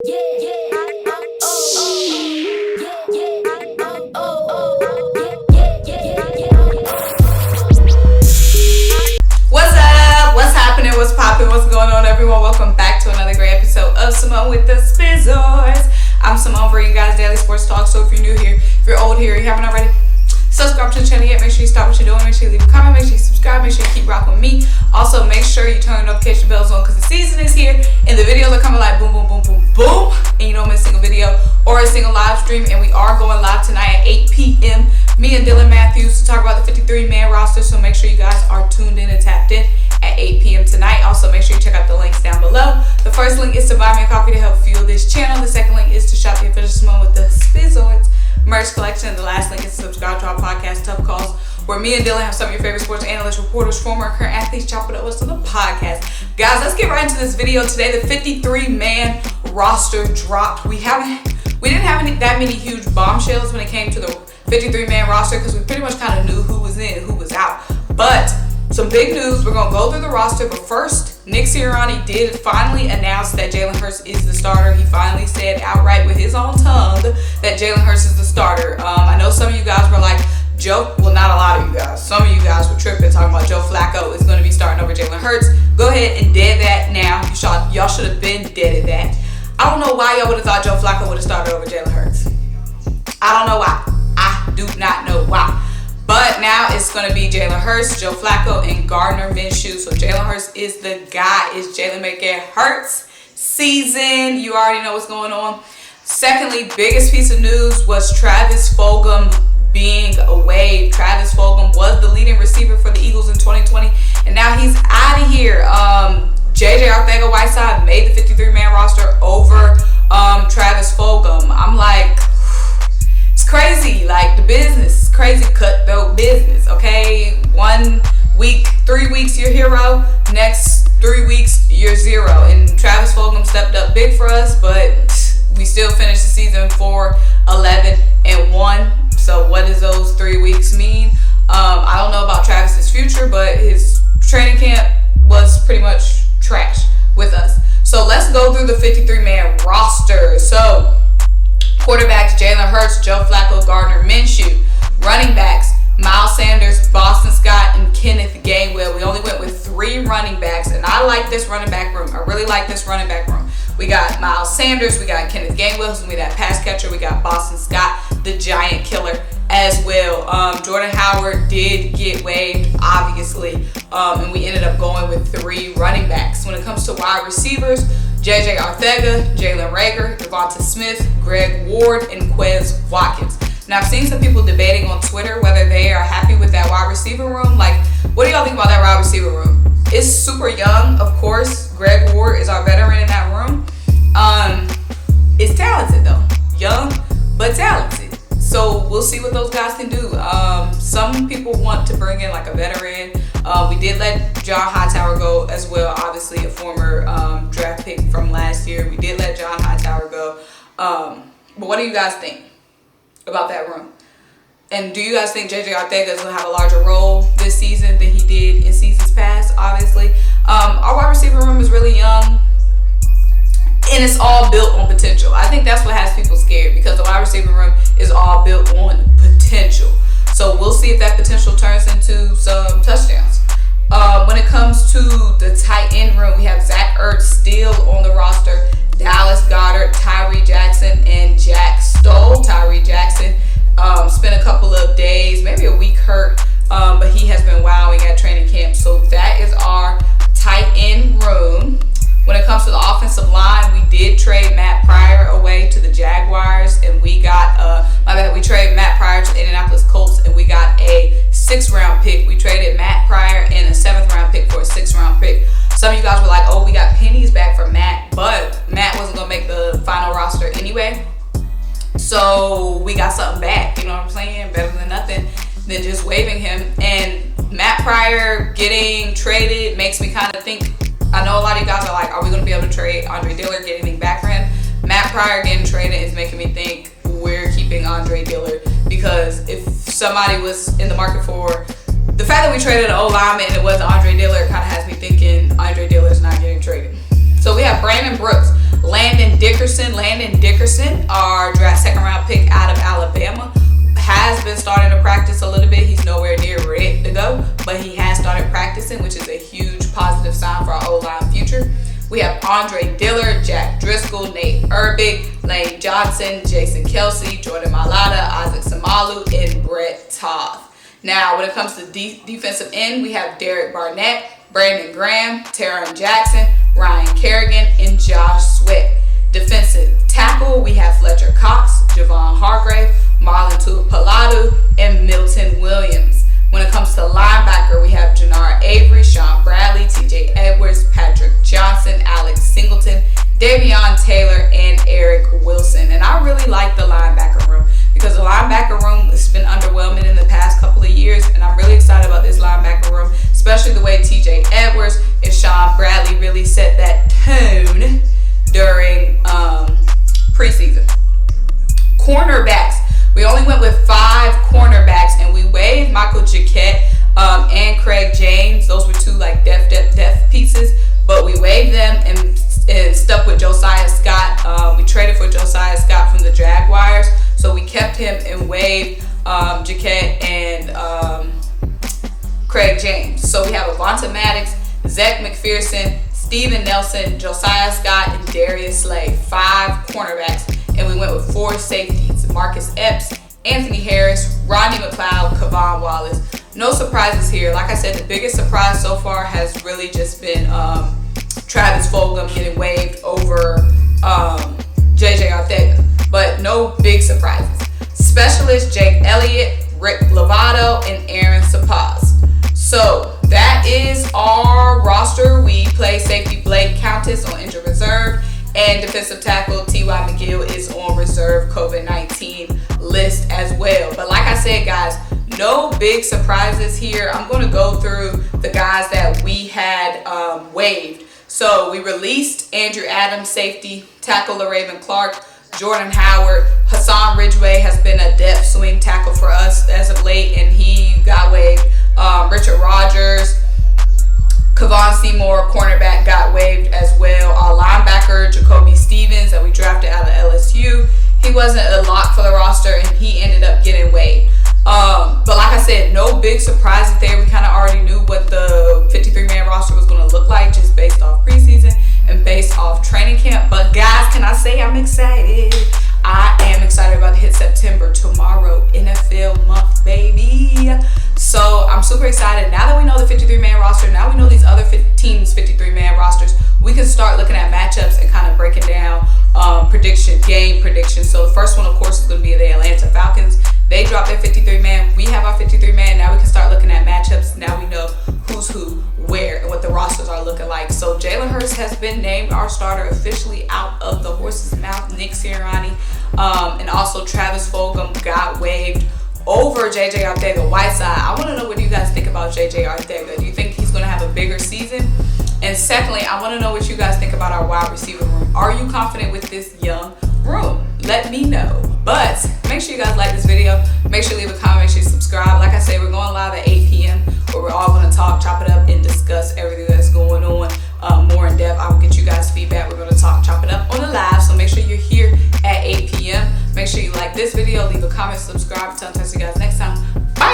What's up? What's happening? What's popping? What's going on, everyone? Welcome back to another great episode of Symone with the Sports. I'm Symone, bringing you guys daily sports talk. So if you're new here, if you're old here, you haven't already subscribe to the channel yet, make sure you stop what you're doing, make sure you leave a comment, make sure you subscribe, make sure you keep rocking with me. Also, make sure you turn the notification bells on because the season is here and the videos are coming like boom, boom, boom, boom, boom, and you don't miss a single video or a single live stream. And we are going live tonight at 8 p.m. Me and Dylan Matthews to talk about the 53-man roster, so make sure you guys are tuned in and tapped in at 8 p.m. tonight. Also, make sure you check out the links down below. The first link is to buy me a coffee to help fuel this channel. The second link is to shop the official Symone with the Sports merch collection. The last link is to subscribe to our podcast, Tough Calls, where me and Dylan have some of your favorite sports analysts, reporters, former and current athletes chop it up with us on the podcast. Guys, let's get right into this video today. The 53-man roster dropped. We didn't have that many huge bombshells when it came to the 53-man roster because we pretty much kind of knew who was in and who was out. But some big news. We're going to go through the roster, but first, Nick Sirianni did finally announce that Jalen Hurts is the starter. He finally said outright with his own tongue that Jalen Hurts is the starter. I know some of you guys were like, well, not a lot of you guys. Some of you guys were tripping talking about Joe Flacco is going to be starting over Jalen Hurts. Go ahead and dead that now. Y'all should have been dead at that. I don't know why y'all would have thought Joe Flacco would have started over Jalen Hurts. I don't know why. I do not know why. But now it's going to be Jalen Hurts, Joe Flacco, and Gardner Minshew. So Jalen Hurts is the guy. It's Jalen making Hurts season. You already know what's going on. Secondly, biggest piece of news was Travis Fulgham being waived. Travis Fulgham was the leading receiver for the Eagles in 2020, and now he's out of here. JJ Arcega-Whiteside made the 53-man roster over Travis Fulgham. I'm like, it's crazy. Like, the business is crazy, cutthroat business, okay? 1 week, 3 weeks, you're hero. Next 3 weeks, you're zero. And Travis Fulgham stepped up big for us, but we still finished the season 4-11-1. So what does those 3 weeks mean? I don't know about Travis's future, but his training camp was pretty much trash with us. So let's go through the 53-man roster. So quarterbacks, Jalen Hurts, Joe Flacco, Gardner Minshew. Running backs, Miles Sanders, Boston Scott, and Kenneth Gainwell. We only went with 3 running backs, and I like this running back room. I really like this running back room. We got Miles Sanders, we got Kenneth Gainwell, who's going to be that pass catcher. We got Boston Scott, the giant killer, as well. Jordan Howard did get waived, obviously, and we ended up going with 3 running backs. When it comes to wide receivers, JJ Arcega, Jalen Reagor, DeVonta Smith, Greg Ward, and QUEZ Watkins. Now, I've seen some people debating on Twitter whether they are happy with that wide receiver room. Like, what do y'all think about that wide receiver room? It's super young, of course. Greg Ward is our veteran in that room. It's talented, though. Young, but talented. So we'll see what those guys can do. Some people want to bring in like a veteran. We did let John Hightower go as well. Obviously, a former draft pick from last year. We did let John Hightower go. But what do you guys think about that room? And do you guys think JJ Arcega is going to have a larger role this season than he did in seasons past? Obviously. Our wide receiver room is really young. And it's all built on potential. I think that's what has people scared because the wide receiver room is all built on potential. So we'll see if that potential turns into some touchdowns. When it comes to the tight end room, we have Zach Ertz still on the roster, Dallas Goedert, Tyree Jackson, and Jack Stoll. Tyree Jackson spent a couple of days, maybe a week hurt, but he has been wowing at training camp. So that is our tight end room. When it comes to the offensive line, we did trade Matt Pryor away to the Jaguars, and we got, we traded Matt Pryor to the Indianapolis Colts, and we got a 6th-round pick. We traded Matt Pryor and a 7th-round pick for a 6th-round pick. Some of you guys were like, oh, we got pennies back for Matt, but Matt wasn't going to make the final roster anyway. So we got something back, you know what I'm saying? Better than nothing than just waiving him. And Matt Pryor getting traded makes me kind of think, I know a lot of you guys are like, are we going to be able to trade Andre Dillard, get anything back for him? Matt Pryor getting traded is making me think we're keeping Andre Dillard, because if somebody was in the market for the fact that we traded an O lineman and it wasn't Andre Dillard, kind of has me thinking Andre Dillard's not getting traded. So we have Brandon Brooks, Landon Dickerson. Landon Dickerson, our draft second round pick out of Alabama, has been starting to practice a little bit. He's nowhere near ready to go, but he has started practicing, which is a huge positive sign for our O-line future. We have Andre Dillard, Jack Driscoll, Nate Erbig, Lane Johnson, Jason Kelsey, Jordan Mailata, Isaac Samalu, and Brett Toth. Now, when it comes to defensive end, we have Derek Barnett, Brandon Graham, Taron Jackson, Ryan Kerrigan, and Josh Sweat. Defensive tackle, we have Fletcher Cox, Javon Hargrave, Marlon Tuapaladu, and Milton Williams. When it comes to linebacker, we have Jannar Avery, Sean Bradley, TJ Edwards, Patrick Johnson, Alex Singleton, Davion Taylor, and Eric Wilson. And I really like the linebacker room because the linebacker room has been underwhelming in the past couple of years, and I'm really excited about this linebacker room, especially the way TJ Edwards and Sean Bradley really set that tone during preseason. Cornerbacks. We only went with 5 cornerbacks, and we waived Michael Jacquet and Craig James. Those were 2 like depth pieces, but we waived them and stuck with Josiah Scott. We traded for Josiah Scott from the Jaguars, so we kept him and waived Jacquet and Craig James. So we have Avonta Maddox, Zach McPherson, Steven Nelson, Josiah Scott, and Darius Slay. 5 cornerbacks. And we went with 4 safeties: Marcus Epps, Anthony Harris, Rodney McLeod, Kavon Wallace. No surprises here. Like I said, the biggest surprise so far has really just been Travis Fulgham getting waived over JJ Arthega. But no big surprises. Specialists: Jake Elliott, Rick Lovato, and Aaron Sapaz. So that is our roster. We play safety Blake Countess on injured reserve, and defensive tackle T.Y. McGill is on reserve COVID-19 list as well. But like I said, guys, no big surprises here. I'm going to go through the guys that we had waived. So we released Andrew Adams, safety, tackle LaRaven Clark, Jordan Howard. Hassan Ridgeway has been a depth swing tackle for us as of late, and he got waived. Richard Rogers, Kavon Seymour, cornerback, got waived as well. Our linebacker, Jacoby Stevens, that we drafted out of LSU, he wasn't a lock for the roster, and he ended up getting waived. But like I said, no big surprises there. We kind of already knew what the 53-man roster was going to look like just based off preseason and based off training camp. But guys, can I say I'm excited? I am excited about to hit September tomorrow, NFL month, baby. So I'm super excited. Now that we know the 53-man roster, now we know these other teams' 53-man rosters, we can start looking at matchups and kind of breaking down game predictions. So the first one, of course, is going to be the Atlanta Falcons. They dropped their 53-man. We have our 53-man. Now we can start looking at matchups. Now we know who's who, where, and what the rosters are looking like. So Jalen Hurts has been named our starter officially out of the horse's mouth. Nick Sirianni and also Travis Fulgham got waived over J.J. Arcega-Whiteside. I want to know what you guys think about J.J. Arcega. Do you think he's going to have a bigger season? And secondly, I want to know what you guys think about our wide receiver room. Are you confident with this young room? Let me know. But make sure you guys like this video. Make sure you leave a comment. Make sure you subscribe. Like I said, we're going live at 8 p.m. where